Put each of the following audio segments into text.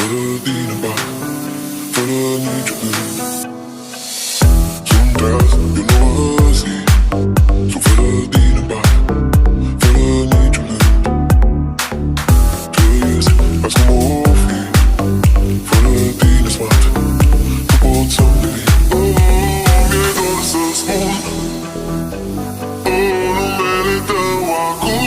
fără tine bag, fără nicio gând. Sunt treaz, e o nouă zi, sunt fără tine bag, fără nicio gând. Trăiesc azi cum o fi, fără tine smart, nu pot să-mi devin. Mi-e dor să spun numele tău acum.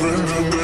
Bring